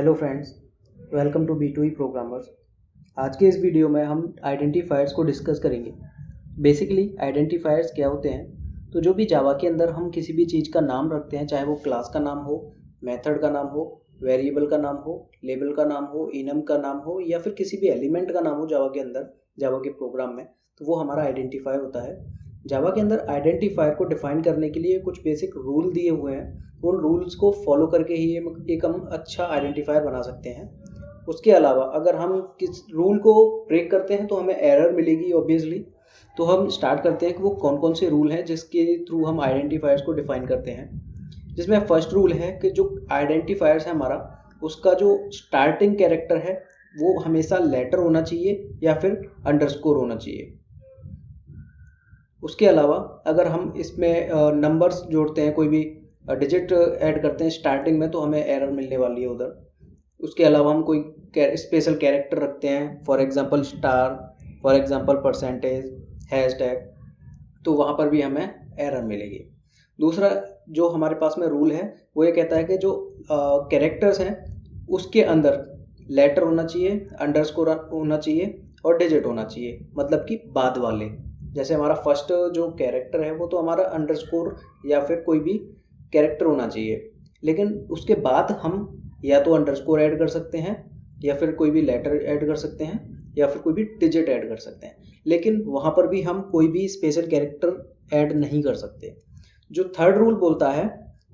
Hello friends, welcome to B2E programmers. आज के इस वीडियो में हम आइडेंटिफायर्स को डिस्कस करेंगे। बेसिकली आइडेंटिफायर्स क्या होते हैं? तो जो भी जावा के अंदर हम किसी भी चीज़ का नाम रखते हैं, चाहे वो क्लास का नाम हो, मेथड का नाम हो, वेरिएबल का नाम हो, लेबल का नाम हो, इनम का नाम हो या फिर किसी भी एलिमेंट का नाम हो जावा के अंदर, जावा के प्रोग्राम में, तो वो हमारा आइडेंटिफायर होता है। जावा के अंदर आइडेंटिफायर को डिफाइन करने के लिए कुछ बेसिक रूल दिए हुए हैं। उन रूल्स को फॉलो करके ही एक हम अच्छा आइडेंटिफायर बना सकते हैं। उसके अलावा अगर हम किस रूल को ब्रेक करते हैं तो हमें एरर मिलेगी ऑब्वियसली। तो हम स्टार्ट करते हैं कि वो कौन कौन से रूल हैं जिसके थ्रू हम आइडेंटिफायर्स को डिफाइन करते हैं। जिसमें फर्स्ट रूल है कि जो आइडेंटिफायर्स है हमारा, उसका जो स्टार्टिंग कैरेक्टर है वो हमेशा लेटर होना चाहिए या फिर अंडरस्कोर होना चाहिए। उसके अलावा अगर हम इसमें नंबर्स जोड़ते हैं, कोई भी डिजिट ऐड करते हैं स्टार्टिंग में, तो हमें एरर मिलने वाली है उधर। उसके अलावा हम कोई स्पेशल कैरेक्टर रखते हैं, for example star, for example percentage, hashtag, तो वहाँ पर भी हमें एरर मिलेगी। दूसरा जो हमारे पास में रूल है वो ये कहता है कि जो कैरेक्टर्स हैं उसके अंदर लेटर होना चाहिए, अंडरस्कोर होना चाहिए और डिजिट होना चाहिए, मतलब कि बाद वाले। जैसे हमारा फर्स्ट जो कैरेक्टर है वो तो हमारा अंडरस्कोर या फिर कोई भी कैरेक्टर होना चाहिए, लेकिन उसके बाद हम या तो अंडरस्कोर ऐड कर सकते हैं या फिर कोई भी लेटर ऐड कर सकते हैं या फिर कोई भी डिजिट ऐड कर सकते हैं, लेकिन वहाँ पर भी हम कोई भी स्पेशल कैरेक्टर ऐड नहीं कर सकते। जो थर्ड रूल बोलता है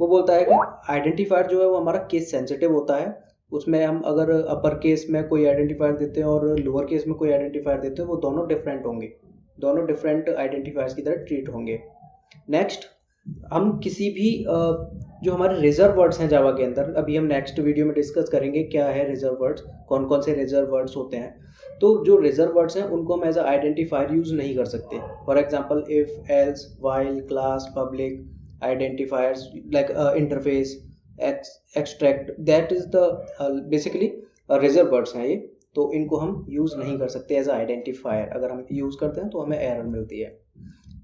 वो बोलता है कि आइडेंटिफायर जो है वो हमारा केस सेंसिटिव होता है। उसमें हम अगर अपर केस में कोई आइडेंटिफायर देते हैं और लोअर केस में कोई आइडेंटिफायर देते हैं, वो दोनों डिफरेंट होंगे, दोनों डिफरेंट आइडेंटिफायर्स की तरह ट्रीट होंगे। नेक्स्ट, हम किसी भी जो हमारे रिजर्व वर्ड्स हैं जावा के अंदर, अभी हम नेक्स्ट वीडियो में डिस्कस करेंगे क्या है रिजर्व वर्ड्स, कौन कौन से रिजर्व वर्ड्स होते हैं। तो जो रिजर्व वर्ड्स हैं उनको हम एज आइडेंटिफायर यूज नहीं कर सकते। For example if, else, while, class, public, identifiers like interface, extract, that is the basically reserve words हैं ये। तो इनको हम यूज नहीं कर सकते एज आइडेंटिफायर। अगर हम यूज करते हैं तो हमें एरर मिलती है।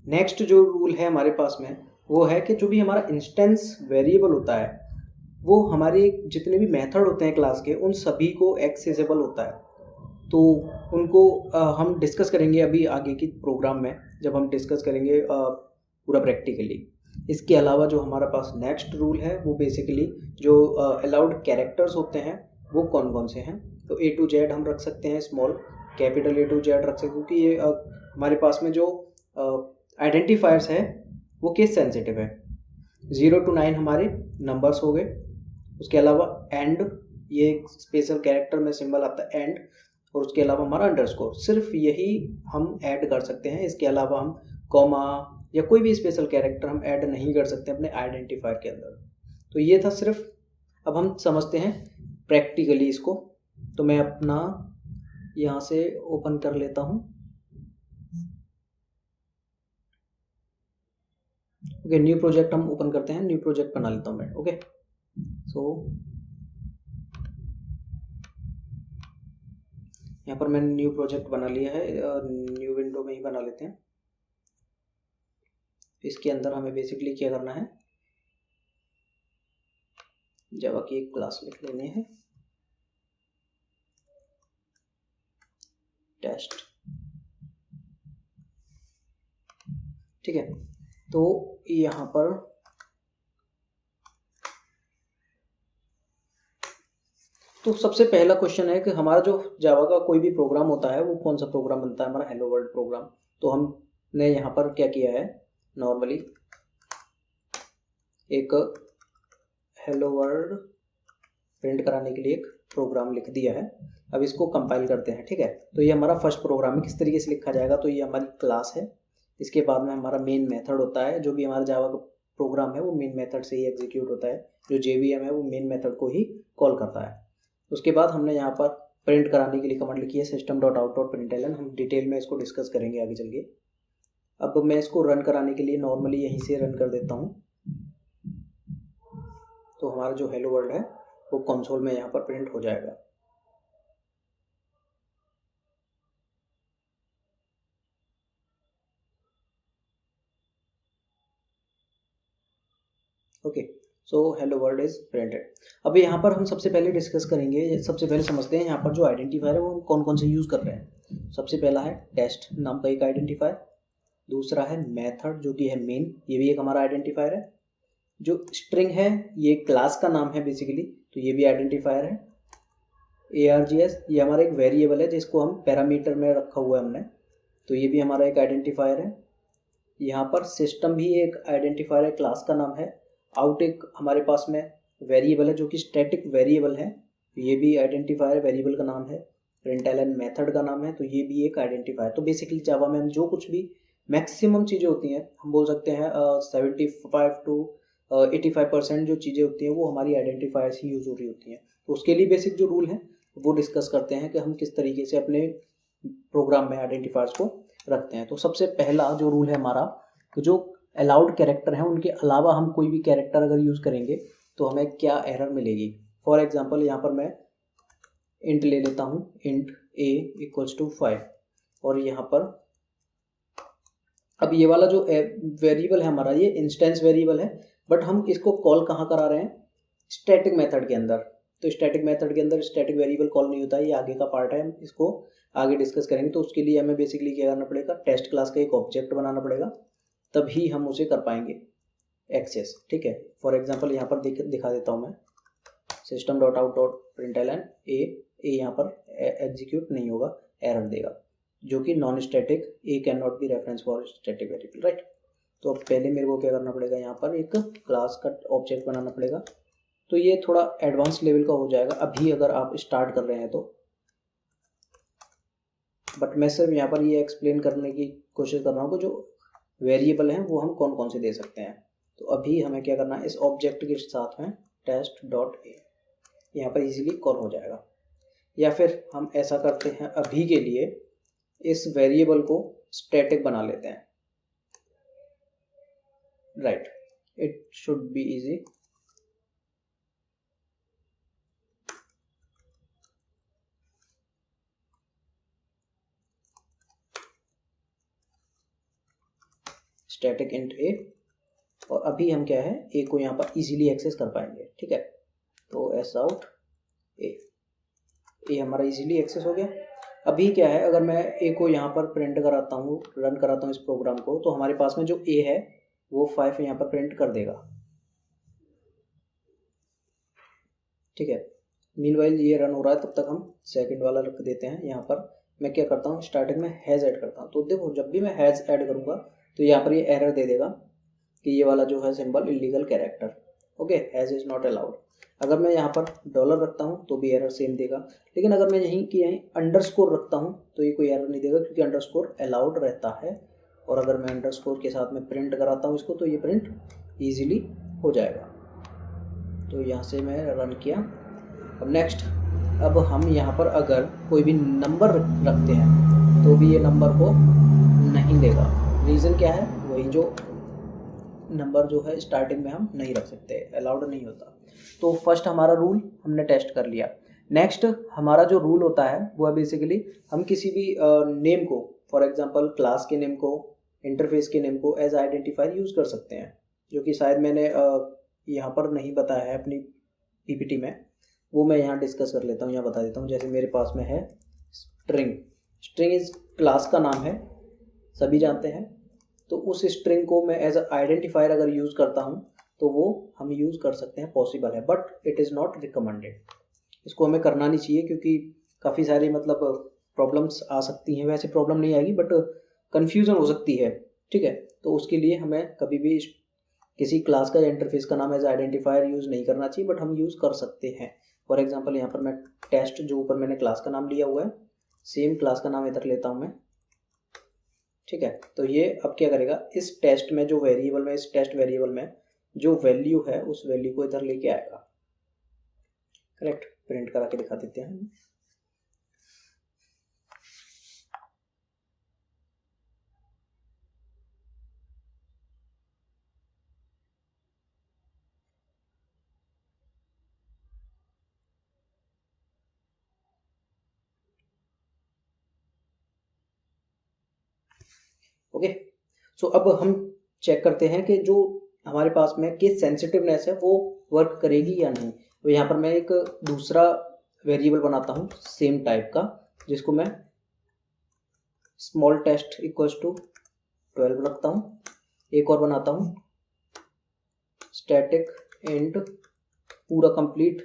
नेक्स्ट जो रूल है हमारे पास में वो है कि जो भी हमारा इंस्टेंस वेरिएबल होता है वो हमारे जितने भी मेथड होते हैं क्लास के, उन सभी को एक्सेसिबल होता है। तो उनको हम डिस्कस करेंगे अभी आगे की प्रोग्राम में, जब हम डिस्कस करेंगे पूरा प्रैक्टिकली। इसके अलावा जो हमारा पास नेक्स्ट रूल है वो बेसिकली जो अलाउड कैरेक्टर्स होते हैं वो कौन कौन से हैं। तो A to Z हम रख सकते हैं, small capital A to Z रख सकते हैं, क्योंकि ये हमारे पास में जो आइडेंटिफायर्स है वो केस सेंसिटिव है। 0 to 9 हमारे नंबर्स हो गए। उसके अलावा एंड, ये एक स्पेशल कैरेक्टर में सिंबल आता है एंड, और उसके अलावा हमारा अंडरस्कोर, सिर्फ यही हम ऐड कर सकते हैं। इसके अलावा हम कॉमा या कोई भी स्पेशल कैरेक्टर हम ऐड नहीं कर सकते अपने आइडेंटिफायर के अंदर। तो ये था सिर्फ। अब हम समझते हैं प्रैक्टिकली इसको। तो मैं अपना यहाँ से ओपन कर लेता हूँ। ओके, न्यू प्रोजेक्ट हम ओपन करते हैं। न्यू प्रोजेक्ट बना लेता हूँ मैं। ओके, सो यहाँ पर मैंने न्यू प्रोजेक्ट बना लिया है। न्यू विंडो में ही बना लेते हैं। इसके अंदर हमें बेसिकली क्या करना है, जावा की एक क्लास लिख लेनी है, टेस्ट। ठीक है, तो यहाँ पर तो सबसे पहला क्वेश्चन है कि हमारा जो जावा का कोई भी प्रोग्राम होता है वो कौन सा प्रोग्राम बनता है, हमारा हेलो वर्ल्ड प्रोग्राम। तो हमने यहाँ पर क्या किया है, नॉर्मली एक हेलो वर्ल्ड प्रिंट कराने के लिए एक प्रोग्राम लिख दिया है। अब इसको कंपाइल करते हैं। ठीक है, तो ये हमारा फर्स्ट प्रोग्राम है। किस तरीके से लिखा जाएगा, तो ये हमारी क्लास है। इसके बाद में हमारा मेन मेथड होता है। जो भी हमारा जावा का प्रोग्राम है वो मेन मेथड से ही एग्जीक्यूट होता है। जो JVM है वो मेन मेथड को ही कॉल करता है। उसके बाद हमने यहाँ पर प्रिंट कराने के लिए कमांड लिखी है system.out.println। हम डिटेल में इसको डिस्कस करेंगे आगे चल के। अब मैं इसको रन कराने के लिए नॉर्मली यहीं से रन कर देता हूँ। तो हमारा जो हेलो वर्ल्ड है वो कंसोल में यहाँ पर प्रिंट हो जाएगा। Okay, so hello world is printed. अब यहाँ पर हम सबसे पहले डिस्कस करेंगे, सबसे पहले समझते हैं यहाँ पर जो आइडेंटिफायर है वो हम कौन कौन से यूज़ कर रहे हैं। सबसे पहला है टेस्ट नाम का एक आइडेंटिफायर, दूसरा है मेथड जो कि है मेन, ये भी एक हमारा आइडेंटिफायर है। जो स्ट्रिंग है ये क्लास का नाम है बेसिकली, तो ये भी आइडेंटिफायर है। ARGS ये हमारा एक वेरिएबल है जिसको हम पैरामीटर में रखा हुआ है हमने, तो ये भी हमारा एक आइडेंटिफायर है। यहाँ पर सिस्टम भी एक आइडेंटिफायर है, क्लास का नाम है। आउट एक हमारे पास में वेरिएबल है जो कि स्टैटिक वेरिएबल है, तो ये भी आइडेंटिफायर वेरिएबल का नाम है। प्रिंटलन मेथड का नाम है, तो ये भी एक आइडेंटिफायर। तो बेसिकली जावा में हम जो कुछ भी मैक्सिमम चीज़ें होती हैं, हम बोल सकते हैं 75 to 85% जो चीज़ें होती हैं वो हमारी आइडेंटिफायर्स ही यूज हो रही होती हैं। तो उसके लिए बेसिक जो रूल है वो डिस्कस करते हैं कि हम किस तरीके से अपने प्रोग्राम में आइडेंटिफायर्स को रखते हैं। तो सबसे पहला जो रूल है हमारा, तो जो अलाउड कैरेक्टर हैं उनके अलावा हम कोई भी कैरेक्टर अगर यूज़ करेंगे तो हमें क्या एरर मिलेगी। फॉर एग्जांपल यहाँ पर मैं इंट ले लेता हूँ, इंट a इक्वल्स टू 5, और यहाँ पर अब ये वाला जो वेरिएबल है हमारा ये इंस्टेंस वेरिएबल है, बट हम इसको कॉल कहाँ करा रहे हैं, स्टैटिक मेथड के अंदर। तो स्टैटिक मेथड के अंदर स्टैटिक वेरिएबल कॉल नहीं होता है, ये आगे का पार्ट है, हम इसको आगे डिस्कस करेंगे। तो उसके लिए हमें बेसिकली क्या करना पड़ेगा, टेस्ट क्लास का एक ऑब्जेक्ट बनाना पड़ेगा, तभी हम उसे कर पाएंगे एक्सेस। ठीक है, फॉर एग्जांपल यहाँ पर दिखा देता हूँ मैं, system dot out dot println a यहाँ पर एग्जीक्यूट नहीं होगा, एरर देगा, जो कि non static a cannot be reference for static variable, right. तो अब पहले मेरे को क्या करना पड़ेगा, यहाँ पर एक क्लास का ऑब्जेक्ट बनाना पड़ेगा। तो ये थोड़ा एडवांस लेवल का हो जाएगा अभी अगर आप स्टार्ट कर रहे हैं तो, बट मैं सिर्फ यहाँ पर ये एक्सप्लेन करने की कोशिश कर रहा हूँ कि जो वेरिएबल हैं वो हम कौन कौन से दे सकते हैं। तो अभी हमें क्या करना है, इस ऑब्जेक्ट के साथ में टेस्ट डॉट ए यहाँ पर इजीली कॉल हो जाएगा। या फिर हम ऐसा करते हैं, अभी के लिए इस वेरिएबल को स्टैटिक बना लेते हैं, right, it should be easy. Static int a, और अभी हम क्या है, ए को यहाँ पर इजीली एक्सेस कर पाएंगे। ठीक है, तो एस आउट ए हमारा इजीली एक्सेस हो गया। अभी क्या है, अगर मैं ए को यहाँ पर प्रिंट कराता हूँ, रन कराता हूँ इस प्रोग्राम को, तो हमारे पास में जो ए है वो 5 यहाँ पर प्रिंट कर देगा। ठीक है, मीनवाइल ये रन हो रहा है, तब तक हम सेकंड वाला रख देते हैं। यहाँ पर मैं क्या करता हूँ, स्टार्टिंग में हैज़ ऐड करता हूँ। तो देखो जब भी मैं हैज़ ऐड करूँगा तो यहाँ पर ये एरर दे देगा कि ये वाला जो है symbol illegal character, okay, has is not allowed. अगर मैं यहाँ पर डॉलर रखता हूँ तो भी एरर सेम देगा, लेकिन अगर मैं यहीं की यहीं अंडरस्कोर रखता हूँ तो ये कोई एरर नहीं देगा, क्योंकि अंडरस्कोर अलाउड रहता है। और अगर मैं अंडरस्कोर के साथ में प्रिंट कराता हूँ इसको, तो ये प्रिंट ईजिली हो जाएगा। तो यहाँ से मैं रन किया। अब नेक्स्ट, अब हम यहाँ पर अगर कोई भी नंबर रखते हैं तो भी ये नंबर को नहीं देगा। रीज़न क्या है, वही जो नंबर जो है स्टार्टिंग में हम नहीं रख सकते, अलाउड नहीं होता। तो फर्स्ट हमारा रूल हमने टेस्ट कर लिया। नेक्स्ट हमारा जो रूल होता है वो है बेसिकली हम किसी भी नेम को, फॉर एग्जांपल क्लास के नेम को, इंटरफेस के नेम को एज आइडेंटिफायर यूज़ कर सकते हैं, जो कि शायद मैंने यहाँ पर नहीं बताया है अपनी पीपीटी में, वो मैं यहाँ डिस्कस कर लेता हूँ, यहाँ बता देता हूँ। जैसे मेरे पास में है स्ट्रिंग, स्ट्रिंग इज क्लास का नाम है, सभी जानते हैं। तो उस स्ट्रिंग को मैं एज आइडेंटिफायर अगर यूज़ करता हूँ तो वो हम यूज़ कर सकते हैं, पॉसिबल है, but it is not recommended. इसको हमें करना नहीं चाहिए, क्योंकि काफ़ी सारी मतलब प्रॉब्लम्स आ सकती हैं। वैसे प्रॉब्लम नहीं आएगी, बट कन्फ्यूज़न हो सकती है। ठीक है, तो उसके लिए हमें कभी भी किसी क्लास का या इंटरफेस का नाम एज आइडेंटिफायर यूज़ नहीं करना चाहिए, बट हम यूज़ कर सकते हैं। फॉर एग्जांपल यहाँ पर मैं टेस्ट, जो ऊपर मैंने क्लास का नाम लिया हुआ है, सेम क्लास का नाम इधर लेता हूँ मैं। ठीक है, तो ये अब क्या करेगा, इस टेस्ट में जो वेरिएबल में, इस टेस्ट वेरिएबल में जो वैल्यू है उस वैल्यू को इधर लेके आएगा। करेक्ट, प्रिंट करा के दिखा देते हैं। ओके, सो अब हम चेक करते हैं कि जो हमारे पास में केस सेंसिटिवनेस है वो वर्क करेगी या नहीं। तो यहाँ पर मैं एक दूसरा वेरिएबल बनाता हूँ सेम टाइप का, जिसको मैं स्मॉल टेस्ट इक्वल्स टू 12 रखता हूँ। एक और बनाता हूँ स्टैटिक इंट पूरा कंप्लीट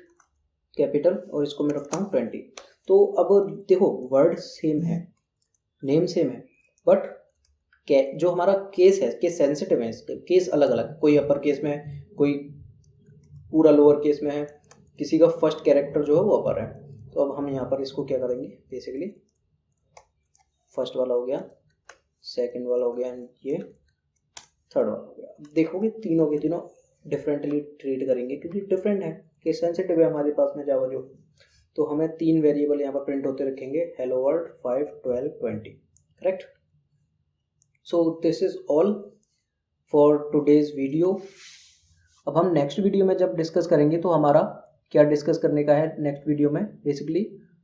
कैपिटल, और इसको मैं रखता हूँ 20। तो अब देखो वर्ड सेम है, नेम सेम है, बट जो हमारा केस है, केस सेंसिटिव है, केस अलग अलग, कोई अपर केस में है, कोई पूरा लोअर केस में है, किसी का फर्स्ट कैरेक्टर जो है वो अपर है। तो अब हम यहाँ पर इसको क्या करेंगे, बेसिकली फर्स्ट वाला हो गया, सेकंड वाला हो गया, एंड ये थर्ड वाला हो गया। अब देखोगे तीनों के तीनों डिफरेंटली ट्रीट करेंगे क्योंकि डिफरेंट है, केस सेंसिटिव है हमारे पास में जावा जो। तो हमें 3 वेरिएबल यहाँ पर प्रिंट होते रखेंगे, hello world 5, 12, 20, correct. So this is all for today's video. अब हम नेक्स्ट वीडियो में जब डिस्कस करेंगे तो हमारा क्या डिस्कस करने का है नेक्स्ट वीडियो में, बेसिकली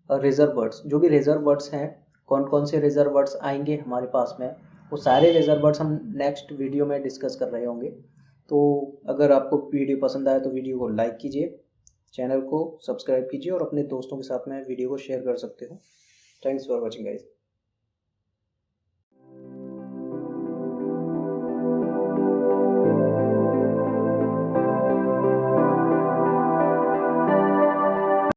रिजर्व वर्ड्स, जो भी रिजर्व वर्ड्स हैं, कौन कौन से रिजर्व वर्ड्स आएंगे हमारे पास में, वो सारे रिजर्व वर्ड्स हम नेक्स्ट वीडियो में डिस्कस कर रहे होंगे। तो अगर आपको वीडियो पसंद आए तो वीडियो को लाइक कीजिए, चैनल को सब्सक्राइब कीजिए और अपने दोस्तों के साथ में वीडियो को शेयर कर सकते हो। Thanks for watching guys.